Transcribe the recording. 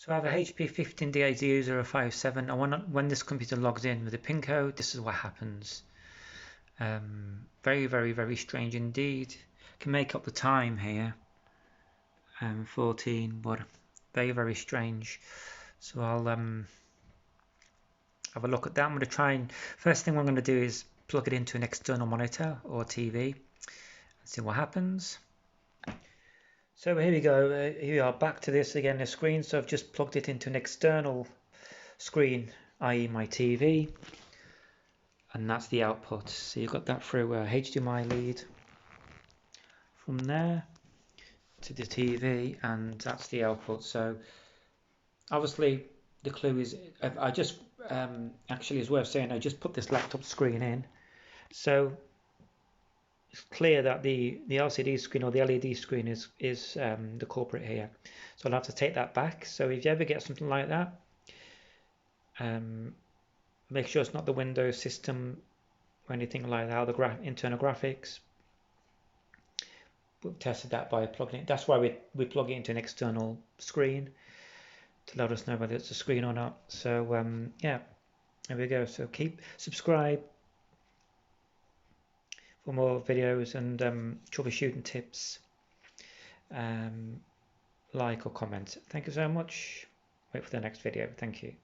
So I have a HP 15D8057, and when this computer logs in with a PIN code, this is what happens. Very, very, very strange indeed. Can make up the time here, 14, but very, very strange. So I'll have a look at that. I'm going to try and, first thing I'm going to do is plug it into an external monitor or TV and see what happens. So here we go, here we are, back to this again, the screen. So I've just plugged it into an external screen, i.e. my TV, and that's the output. So you've got that through a HDMI lead from there to the TV, and that's the output. So obviously the clue is, I just actually is worth saying, I just put this laptop screen in, so it's clear that the LCD screen or the LED screen is the culprit here. So I'll have to take that back. So if you ever get something like that, make sure it's not the Windows system or anything like that, the internal graphics. We've tested that by plugging it. That's why we plug it into an external screen to let us know whether it's a screen or not. So yeah, there we go. So subscribe for more videos and troubleshooting tips. Like or comment. Thank you so much. Wait for the next video. Thank you.